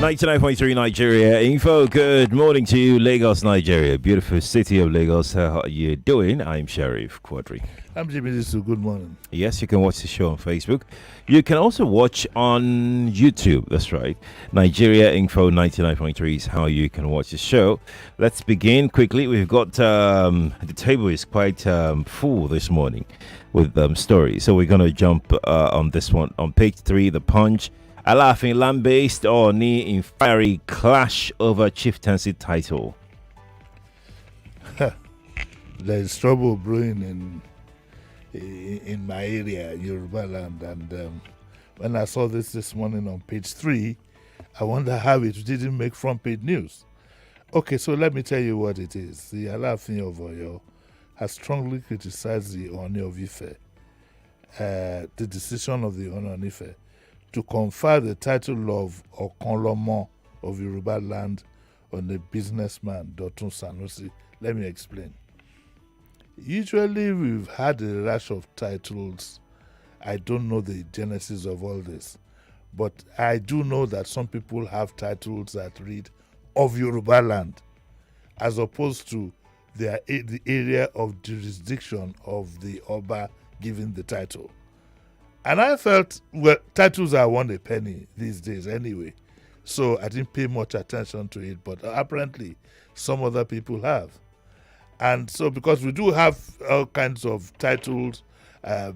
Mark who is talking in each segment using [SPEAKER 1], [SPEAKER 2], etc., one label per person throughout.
[SPEAKER 1] 99.3 Nigeria Info. Good morning to you, Lagos, Nigeria. Beautiful city of Lagos. How are you doing? I'm Sheriff Quadry.
[SPEAKER 2] I'm Jimi. Disu. Good morning.
[SPEAKER 1] Yes, you can watch the show on Facebook. You can also watch on YouTube. That's right. Nigeria Info 99.3 is how you can watch the show. Let's begin quickly. We've got the table is quite full this morning with stories. So we're going to jump on this one. On page 3, The Punch. Alafin land-based or knee in fiery clash over chieftaincy title.
[SPEAKER 2] There is trouble brewing in my area, Yoruba land, and when I saw this morning on page 3, I wonder how it didn't make front page news. Okay, so let me tell you what it is. The Alafin of Oyo has strongly criticized the Oni of Ife, the decision of the Oni of Ife to confer the title of Okonlomo of Yoruba land on the businessman Dotun Sanusi. Let me explain. Usually we've had a rush of titles. I don't know the genesis of all this, but I do know that some people have titles that read of Yoruba land as opposed to the area of jurisdiction of the Oba giving the title. And I felt, well, titles are worth a penny these days anyway. So I didn't pay much attention to it, but apparently some other people have. And so because we do have all kinds of titles,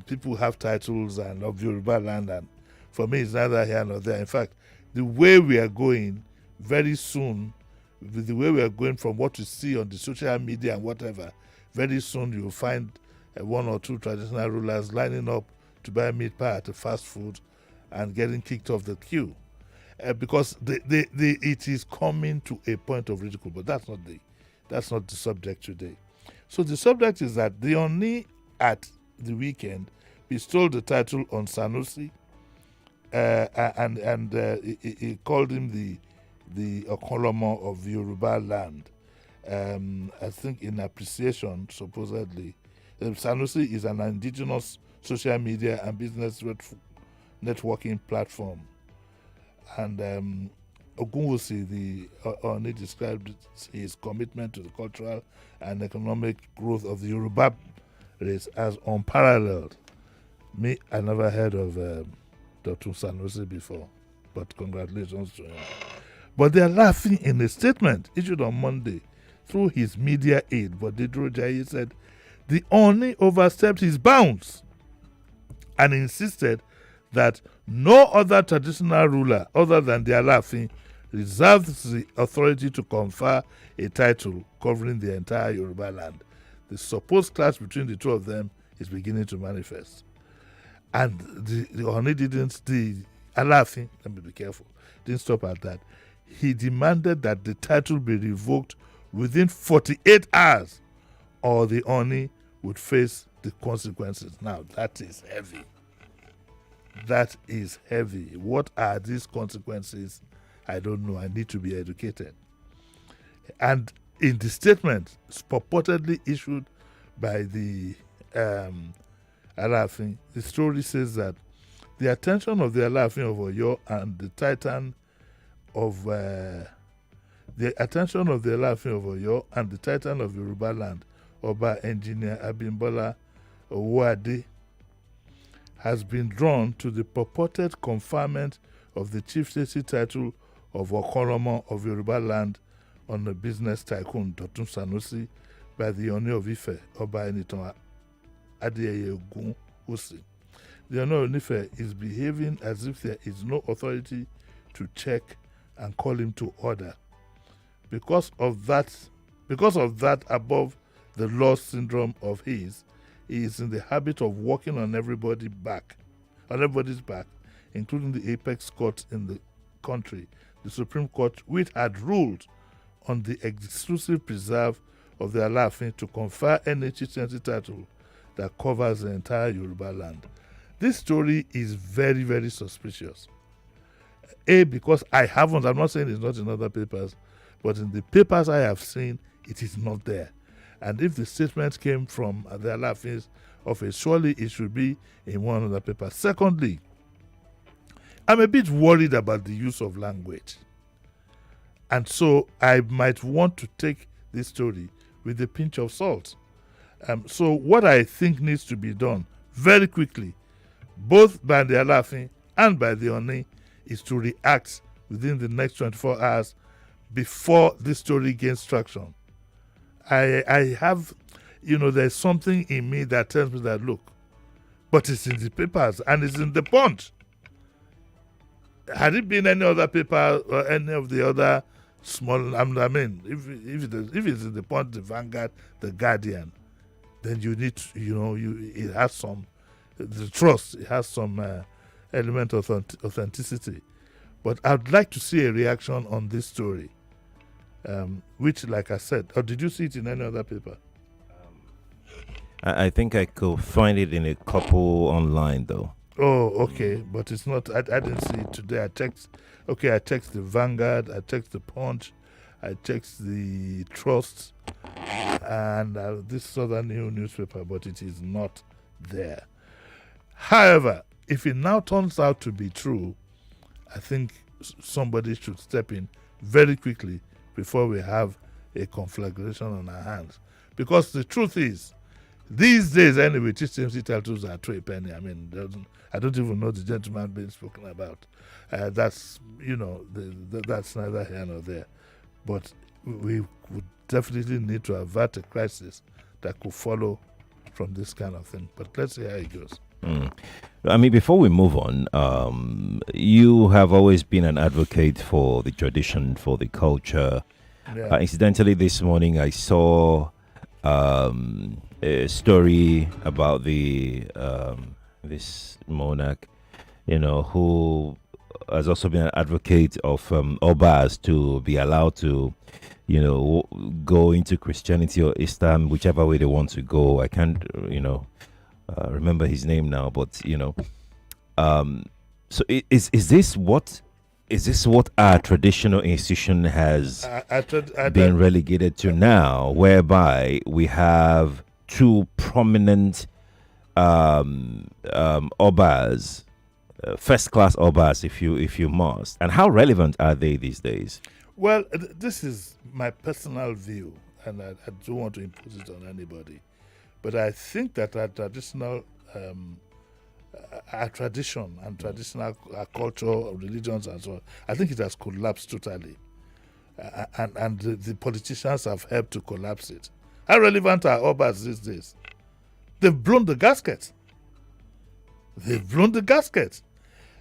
[SPEAKER 2] people have titles and of Yoruba land, and for me it's neither here nor there. In fact, the way we are going very soon, with the way we are going from what you see on the social media and whatever, very soon you'll find one or two traditional rulers lining up to buy meat pie at a fast food and getting kicked off the queue because it is coming to a point of ridicule. But that's not the subject today. So the subject is that the Oni at the weekend bestowed the title on Sanusi, and he called him the Okonlomo of Yoruba land. I think in appreciation, supposedly, Sanusi is an indigenous social media and business networking platform. And Ogunwusi, the Oni, described his commitment to the cultural and economic growth of the Yoruba race as unparalleled. Me, I never heard of Dr. Sanusi before, but congratulations to him. But they are laughing in a statement issued on Monday through his media aide, but He said the Oni overstepped his bounds and insisted that no other traditional ruler other than the Alafin reserves the authority to confer a title covering the entire Yoruba land. The supposed clash between the two of them is beginning to manifest. And the Oni the Alafin, let me be careful, didn't stop at that. He demanded that the title be revoked within 48 hours or the Oni would face the consequences. Now, that is heavy. That is heavy. What are these consequences? I don't know. I need to be educated. And in the statement purportedly issued by the Alafin, the story says that the attention of the Alafin of Oyo and the titan of Yoruba land, Oba Engineer Abimbola Owode, has been drawn to the purported conferment of the chieftaincy title of Okonlomo of Yoruba land on the business tycoon Dotun Sanusi by the Oni of Ife, Oba Enitan Adeyeye Ogunwusi. The Oni of Ife is behaving as if there is no authority to check and call him to order. Because of that above the law syndrome of his, he is in the habit of walking on everybody's back, including the apex court in the country, the Supreme Court, which had ruled on the exclusive preserve of the Alafin to confer any chieftaincy title that covers the entire Yoruba land. This story is very, very suspicious. Because I'm not saying it's not in other papers, but in the papers I have seen, it is not there. And if the statement came from the Alafin's office, surely it should be in one of the papers. Secondly, I'm a bit worried about the use of language. And so I might want to take this story with a pinch of salt. So what I think needs to be done very quickly, both by the Alafin and by the Oni, is to react within the next 24 hours before this story gains traction. I have, there's something in me that tells me that, look, but it's in the papers and it's in the Punch. Had it been any other paper or any of the other small, I mean, if it's in the Punch, the Vanguard, the Guardian, then you need to, it has some, the trust, it has some element of authenticity. But I'd like to see a reaction on this story, which, like I said, or did you see it in any other paper?
[SPEAKER 1] I think I could find it in a couple online, though.
[SPEAKER 2] Oh, okay, but it's not. I didn't see it today. I checked the Vanguard, I checked the Punch, I checked the Trust, and this other new newspaper, but it is not there. However, if it now turns out to be true, I think somebody should step in very quickly before we have a conflagration on our hands. Because the truth is, these days anyway, Chieftaincy titles are 2 a penny. I mean, I don't even know the gentleman being spoken about. That's that's neither here nor there. But we would definitely need to avert a crisis that could follow from this kind of thing. But let's see how it goes.
[SPEAKER 1] I mean, before we move on, you have always been an advocate for the tradition, for the culture.
[SPEAKER 2] Yeah.
[SPEAKER 1] Incidentally, this morning I saw a story about the this monarch, who has also been an advocate of Obas to be allowed to, go into Christianity or Islam, whichever way they want to go. I can't, remember his name now, but so is this what our traditional institution has been relegated to now, whereby we have 2 prominent Obas, first-class Obas, if you must, and how relevant are they these days?
[SPEAKER 2] Well, this is my personal view, and I don't want to impose it on anybody. But I think that our traditional, our tradition and traditional culture, religions and so on, I think it has collapsed totally. And the politicians have helped to collapse it. How relevant are Obas these days? They've blown the gasket.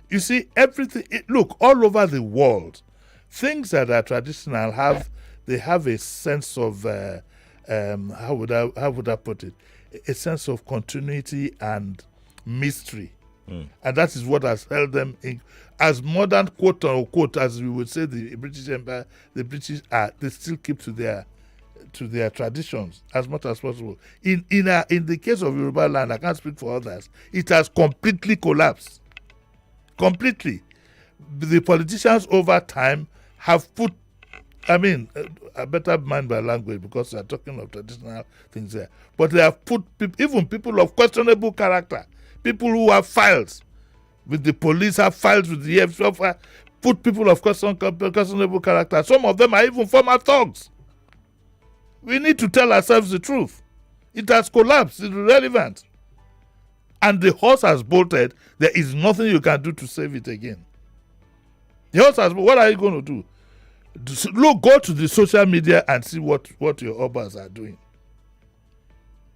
[SPEAKER 2] You see, everything, look, all over the world, things that are traditional have a sense of, how would I put it? A sense of continuity and mystery. And that is what has held them in, as modern, quote unquote, as we would say, the British Empire, the British they still keep to their traditions as much as possible. In the case of Yoruba land, I can't speak for others, it has completely collapsed. Completely. The politicians over time have put, I better mind my language because we are talking of traditional things there. But they have put even people of questionable character, people who have files with the police, have files with the EFF, put people of questionable character. Some of them are even former thugs. We need to tell ourselves the truth. It has collapsed. It's irrelevant. And the horse has bolted. There is nothing you can do to save it again. The horse has. What are you going to do? Look, go to the social media and see what your Obas are doing.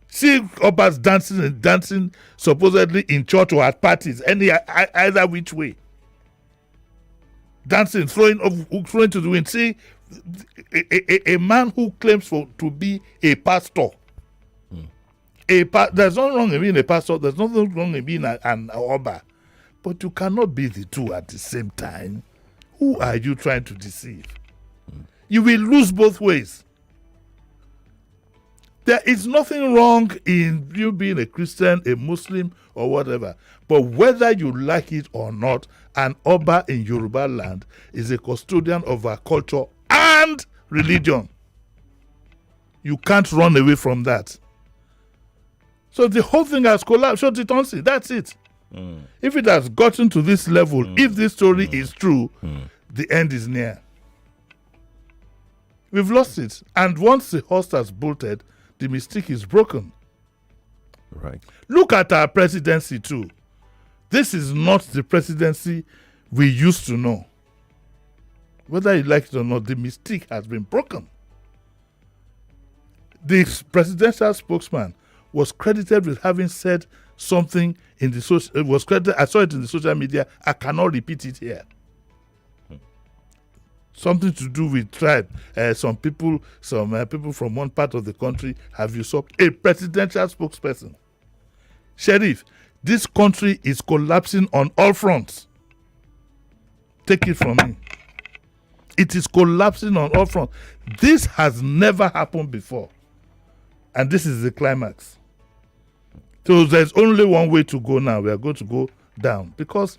[SPEAKER 2] See Obas dancing supposedly in church or at parties, either which way. Dancing, throwing to the wind. See, a man who claims to be a pastor. There's nothing wrong in being a pastor. There's nothing wrong in being an Oba. But you cannot be the two at the same time. Who are you trying to deceive? You will lose both ways. There is nothing wrong in you being a Christian, a Muslim, or whatever. But whether you like it or not, an Oba in Yoruba land is a custodian of our culture and religion. You can't run away from that. So the whole thing has collapsed. Chieftaincy, that's it. If it has gotten to this level, if this story is true, the end is near. We've lost it. And once the horse has bolted, the mystique is broken.
[SPEAKER 1] Right.
[SPEAKER 2] Look at our presidency too. This is not the presidency we used to know. Whether you like it or not, the mystique has been broken. The presidential spokesman was credited with having said something in the social. It was credited. I saw it in the social media. I cannot repeat it here. Something to do with tribe. Some people from one part of the country have usurped a presidential spokesperson. Sheriff, this country is collapsing on all fronts. Take it from me. It is collapsing on all fronts. This has never happened before. And this is the climax. So there's only one way to go now. We are going to go down. Because,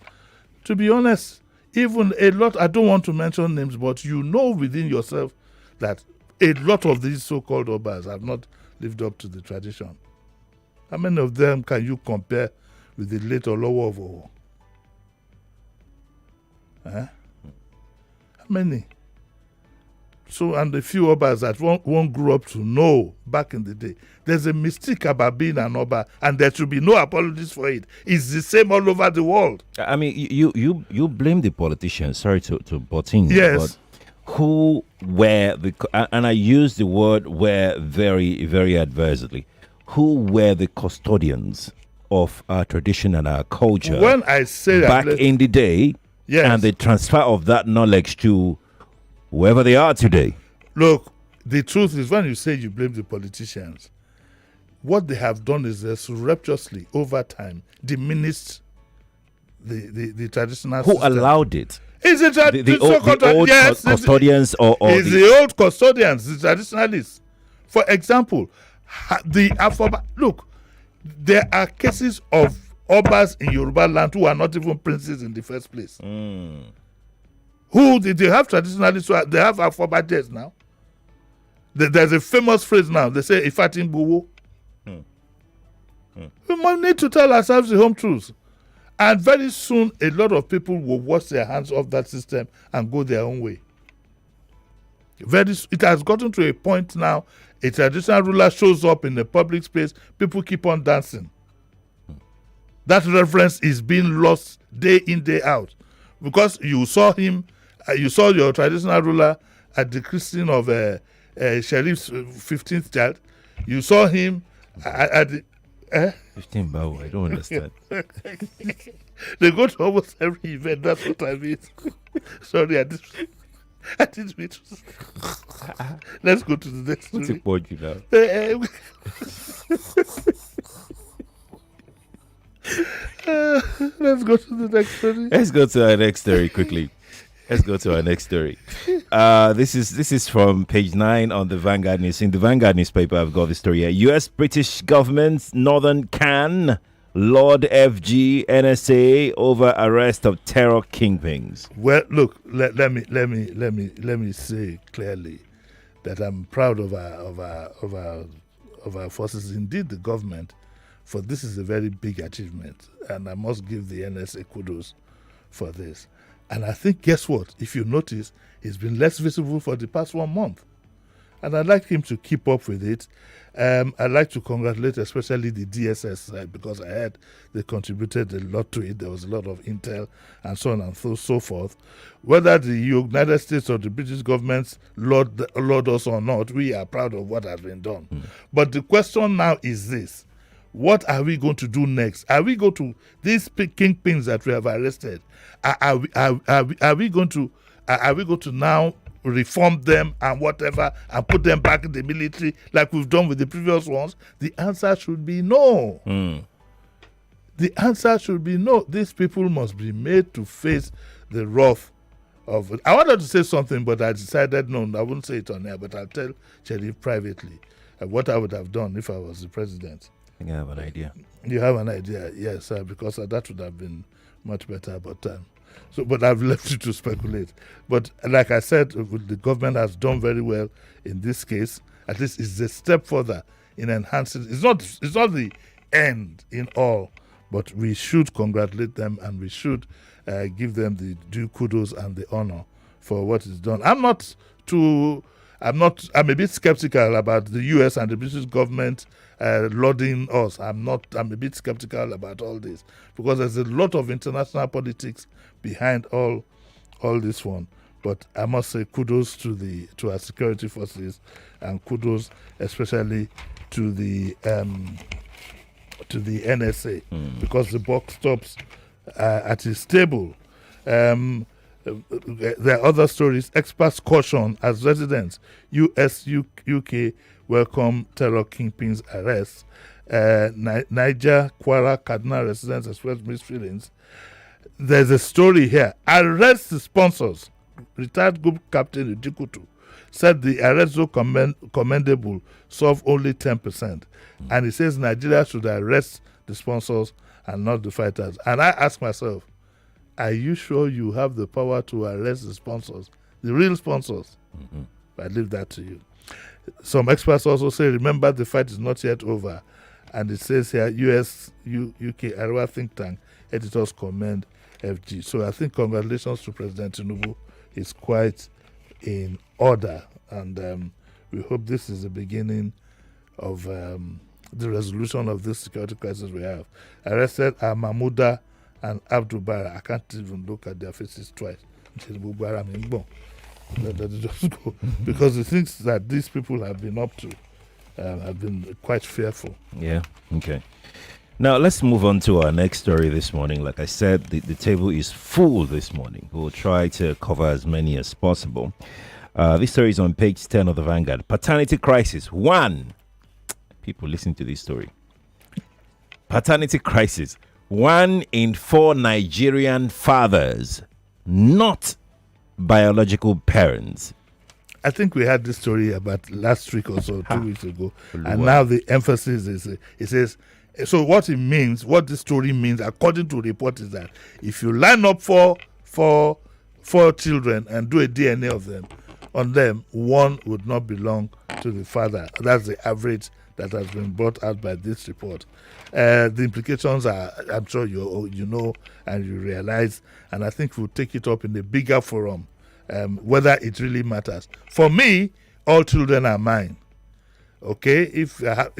[SPEAKER 2] to be honest, even a lot, I don't want to mention names, but you know within yourself that a lot of these so-called Obas have not lived up to the tradition. How many of them can you compare with the late Olowo of Owo? How many? So, and the few Obas that one grew up to know back in the day. There's a mystique about being an Oba, and there should be no apologies for it. It's the same all over the world.
[SPEAKER 1] I mean, you blame the politicians. Sorry to butt in.
[SPEAKER 2] Yes.
[SPEAKER 1] But who were the, and I use the word "were" very, very advisedly. Who were the custodians of our tradition and our culture?
[SPEAKER 2] When I say
[SPEAKER 1] back in the day,
[SPEAKER 2] yes,
[SPEAKER 1] and the transfer of that knowledge to whoever they are today.
[SPEAKER 2] Look, the truth is, when you say you blame the politicians, what they have done is they surreptitiously, over time, diminished the traditional
[SPEAKER 1] Who
[SPEAKER 2] system.
[SPEAKER 1] allowed it?
[SPEAKER 2] Is it
[SPEAKER 1] The old
[SPEAKER 2] yes,
[SPEAKER 1] custodians or
[SPEAKER 2] it's the old custodians, the traditionalists. For example, the Alphabet. Look, there are cases of Obas in Yoruba land who are not even princes in the first place. Who did they have traditionalists? They have Alphabet now. There's a famous phrase now. They say Ifatin Buwo. We might need to tell ourselves the home truth. And very soon, a lot of people will wash their hands off that system and go their own way. It has gotten to a point now, a traditional ruler shows up in the public space, people keep on dancing. That reference is being lost day in, day out. Because you saw him, you saw your traditional ruler at the christening of Sheriff's 15th child. You saw him at the...
[SPEAKER 1] 15 Bow, I don't understand.
[SPEAKER 2] They go to almost every event, that's what I mean. Sorry, I didn't mean to. Let's go to the next
[SPEAKER 1] What's
[SPEAKER 2] story.
[SPEAKER 1] it point you now?
[SPEAKER 2] Let's go to the next story.
[SPEAKER 1] Let's go to our next story quickly. Let's go to our next story. This is from page 9 on the Vanguard News. In the Vanguard newspaper, I've got the story here. U.S. British government Northern can Lord FG NSA over arrest of terror kingpins.
[SPEAKER 2] Well, look, let me say clearly that I'm proud of our forces. Indeed, the government, for this is a very big achievement, and I must give the NSA kudos for this. And I think, guess what? If you notice, he's been less visible for the past 1 month. And I'd like him to keep up with it. I'd like to congratulate especially the DSS because I heard they contributed a lot to it. There was a lot of intel and so on and so forth. Whether the United States or the British governments laud us or not, we are proud of what has been done. But the question now is this. What are we going to do next? Are we going to, these kingpins that we have arrested, are we going to now reform them and whatever and put them back in the military like we've done with the previous ones? The answer should be no. The answer should be no. These people must be made to face the wrath of... I wanted to say something, but I decided no, I wouldn't say it on air, but I'll tell Sheriff privately what I would have done if I was the president.
[SPEAKER 1] I think I have an idea.
[SPEAKER 2] You have an idea, yes, because that would have been much better. But I've left you to speculate. But like I said, the government has done very well in this case. At least it's a step further in enhancing. It's not the end in all, but we should congratulate them and we should give them the due kudos and the honor for what is done. I'm I'm a bit skeptical about the U.S. and the British government lauding us. I'm a bit skeptical about all this because there's a lot of international politics behind all this one. But I must say kudos to our security forces, and kudos especially to the NSA because the buck stops at his table. There are other stories. Experts caution as residents. US, UK welcome terror kingpin's arrest. Niger, Kwara, Kaduna residents express mixed feelings. There's a story here. Arrest the sponsors. Retired group captain Ujikutu said the arrest so commendable solve only 10%. And he says Nigeria should arrest the sponsors and not the fighters. And I ask myself, are you sure you have the power to arrest the sponsors, the real sponsors? I leave that to you. Some experts also say, remember, the fight is not yet over. And it says here, US, UK, Arawa think tank, editors commend FG. So I think congratulations to President Tinubu. Is quite in order. And we hope this is the beginning of the resolution of this security crisis we have. Arrested are Mahmouda and Abdul Bara. I can't even look at their faces twice. Let it just go. Because the things that these people have been up to have been quite fearful.
[SPEAKER 1] Yeah, okay. Now, let's move on to our next story this morning. Like I said, the table is full this morning. We'll try to cover as many as possible. This story is on page 10 of the Vanguard. Paternity crisis. 1. People listen to this story. Paternity crisis. 1 in 4 Nigerian fathers, not biological parents.
[SPEAKER 2] I think we had this story about last week or so, 2 weeks ago. And now the emphasis is, it says, so what this story means, according to report, is that if you line up four children and do a DNA on them, one would not belong to the father. That's the average that has been brought out by this report. The implications are, I'm sure you know and you realize, and I think we'll take it up in a bigger forum, whether it really matters. For me, all children are mine. Okay, if I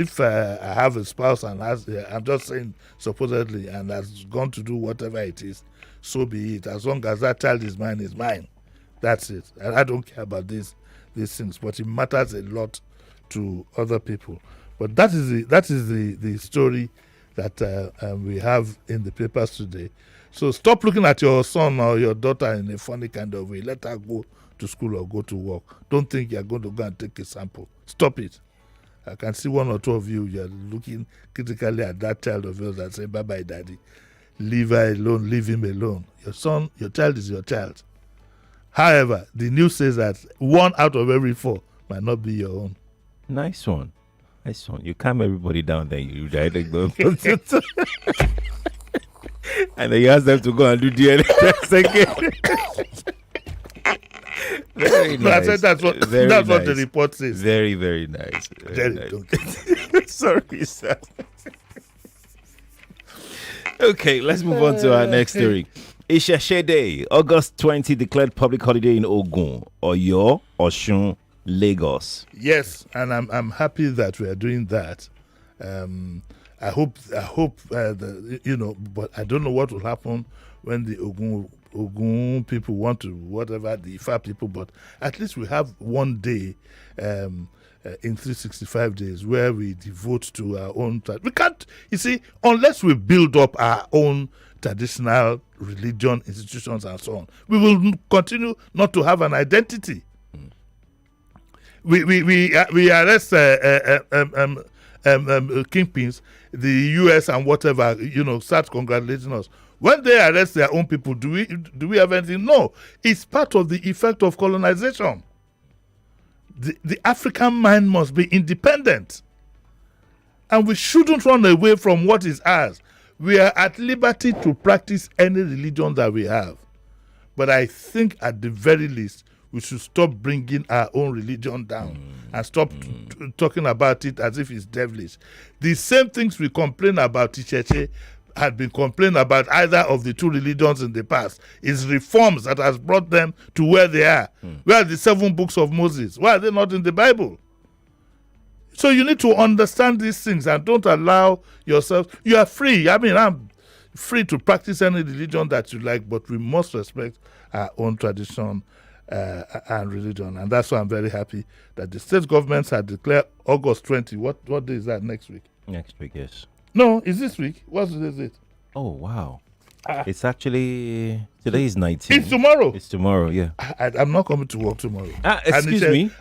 [SPEAKER 2] have a spouse and I'm just saying supposedly, and has gone to do whatever it is, so be it. As long as that child is mine. That's it. And I don't care about these things, but it matters a lot to other people. But that is the story that we have in the papers today. So stop looking at your son or your daughter in a funny kind of way. Let her go to school or go to work. Don't think you're going to go and take a sample. Stop it. I can see one or two of you, you're looking critically at that child of yours and say, bye-bye, daddy. Leave her alone, leave him alone. Your child is your child. However, the news says that 1 out of every 4 might not be your own.
[SPEAKER 1] Nice one. You calm everybody down, then you die. And then you ask them to go and do DNA test again. Very nice.
[SPEAKER 2] I said that's what the report says.
[SPEAKER 1] Very, very nice. Very nice. Sorry, sir. Okay, let's move on to our next story. Ishashe Day, August 20, declared public holiday in Ogun, Oyo, Osun, Lagos.
[SPEAKER 2] Yes, and I'm happy that we are doing that. I hope but I don't know what will happen when the Ogun people want to, whatever, the Ifa people, but at least we have one day in 365 days where we devote to our own. We can't, you see, unless we build up our own traditional religion, institutions, and so on, we will continue not to have an identity. We arrest kingpins, the US and whatever, start congratulating us. When they arrest their own people, do we have anything? No. It's part of the effect of colonization. The African mind must be independent. And we shouldn't run away from what is ours. We are at liberty to practice any religion that we have. But I think at the very least, we should stop bringing our own religion down and stop talking about it as if it's devilish. The same things we complain about Icheche, had been complaining about either of the two religions in the past. It's reforms that has brought them to where they are. Where are the 7 books of Moses? Why are they not in the Bible? So you need to understand these things and don't allow yourself. You are free. I mean, I'm free to practice any religion that you like, but we must respect our own tradition and religion. And that's why I'm very happy that the state governments had declared August 20. What day is that next week?
[SPEAKER 1] Next week, yes.
[SPEAKER 2] No, it's this week. What is it?
[SPEAKER 1] Oh, wow. It's actually, today is 19.
[SPEAKER 2] It's tomorrow.
[SPEAKER 1] It's tomorrow, yeah.
[SPEAKER 2] I'm not coming to work tomorrow.
[SPEAKER 1] Excuse me?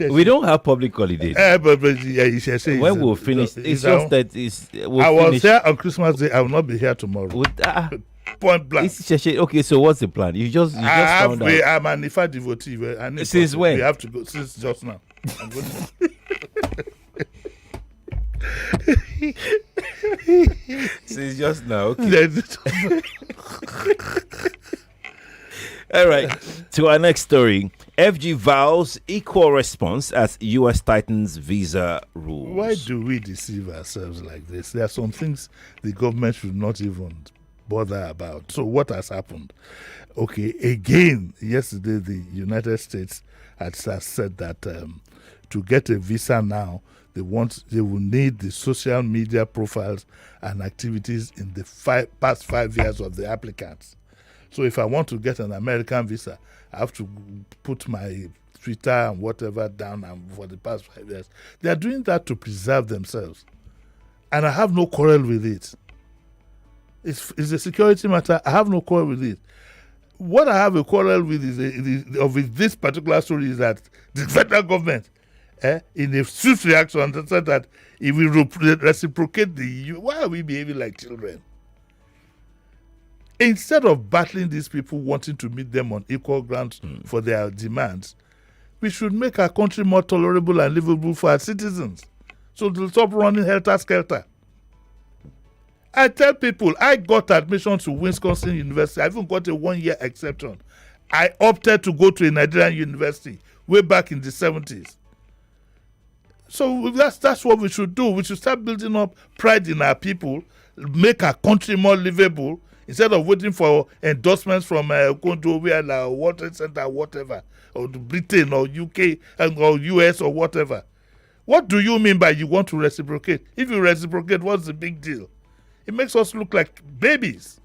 [SPEAKER 1] We don't have public holidays.
[SPEAKER 2] But you should say
[SPEAKER 1] when we'll finish, it's just that
[SPEAKER 2] I was here on Christmas Day. I will not be here tomorrow. Point blank.
[SPEAKER 1] Okay, so what's the plan? You just found out.
[SPEAKER 2] I'm an Ifa devotee.
[SPEAKER 1] Since when?
[SPEAKER 2] We have to go. Since just now. I'm going
[SPEAKER 1] Since just now. Okay. All right. To our next story. FG vows equal response as U.S. tightens visa rules.
[SPEAKER 2] Why do we deceive ourselves like this? There are some things the government should not even bother about. So what has happened? Okay, again, yesterday the United States has said that to get a visa now, they will need the social media profiles and activities in the past 5 years of the applicants. So if I want to get an American visa, I have to put my Twitter and whatever down for the past 5 years. They are doing that to preserve themselves. And I have no quarrel with it. It's a security matter. I have no quarrel with it. What I have a quarrel with with this particular story is that the federal government, in a swift reaction, said that if we reciprocate the EU, why are we behaving like children? Instead of battling these people, wanting to meet them on equal grounds for their demands, we should make our country more tolerable and livable for our citizens. So they'll stop running helter-skelter. I tell people, I got admission to Wisconsin University. I even got a 1-year exception. I opted to go to a Nigerian university way back in the 70s. So that's what we should do. We should start building up pride in our people, make our country more livable, instead of waiting for endorsements from Quadry or Water Center or whatever, or Britain or UK or US or whatever. What do you mean by you want to reciprocate? If you reciprocate, what's the big deal? It makes us look like babies.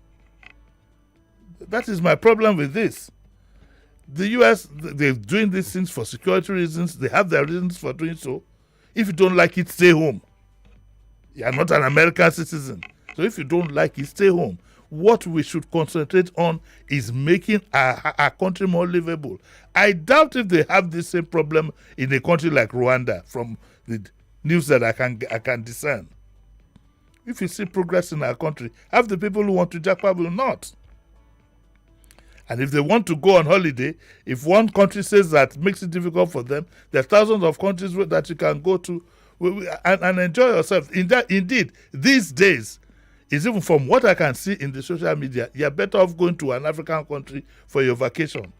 [SPEAKER 2] That is my problem with this. The US, they're doing these things for security reasons. They have their reasons for doing so. If you don't like it, stay home. You are not an American citizen. So if you don't like it, stay home. What we should concentrate on is making our country more livable. I doubt if they have the same problem in a country like Rwanda from the news that I can discern. If you see progress in our country, half the people who want to jackpot will not. And if they want to go on holiday, if one country says that makes it difficult for them, there are thousands of countries that you can go to and enjoy yourself. Indeed, these days, is even from what I can see in the social media, you're better off going to an African country for your vacation.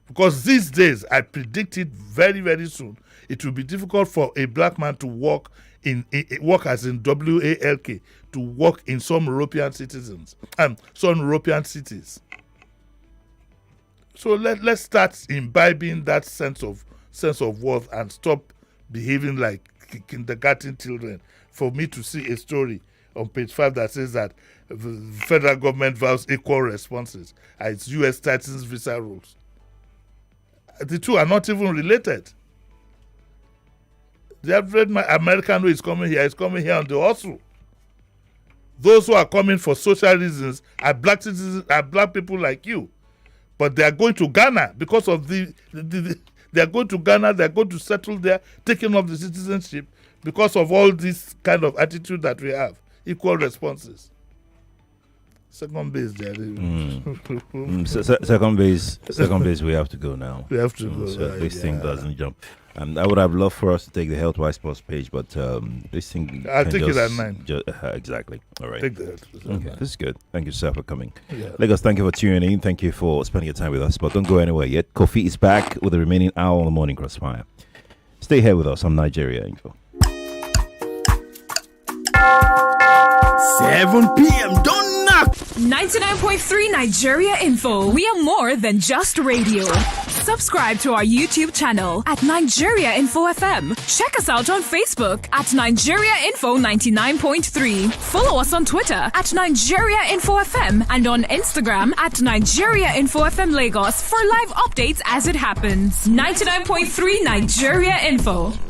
[SPEAKER 2] Because these days, I predict it very, very soon, it will be difficult for a black man to work as in WALK, to work in some European citizens and some European cities. So let's start imbibing that sense of worth and stop behaving like kindergarten children. For me to see a story on page 5 that says that the federal government vows equal responses as U.S. tightens visa rules. The two are not even related. The average American who is coming here on the hustle. Those who are coming for social reasons are black citizens, are black people like you. But they are going to Ghana because of they are going to Ghana, they are going to settle there, taking off the citizenship because of all this kind of attitude that we have. Equal responses. Second base, there.
[SPEAKER 1] Second base, we have to go now.
[SPEAKER 2] We have to go.
[SPEAKER 1] So this thing doesn't jump. And I would have loved for us to take the Healthwise Sports page, but this thing.
[SPEAKER 2] I'll take it at 9.
[SPEAKER 1] Exactly. All right.
[SPEAKER 2] Take the
[SPEAKER 1] Okay, this is good. Thank you, sir, for coming.
[SPEAKER 2] Yeah.
[SPEAKER 1] Lagos, thank you for tuning in. Thank you for spending your time with us. But don't go anywhere yet. Kofi is back with the remaining hour on the Morning Crossfire. Stay here with us on Nigeria Info.
[SPEAKER 3] 7 p.m. Don't knock.
[SPEAKER 4] 99.3 Nigeria Info. We are more than just radio. Subscribe to our YouTube channel at Nigeria Info FM. Check us out on Facebook at Nigeria Info 99.3. Follow us on Twitter at Nigeria Info FM and on Instagram at Nigeria Info FM Lagos for live updates as it happens. 99.3 Nigeria Info.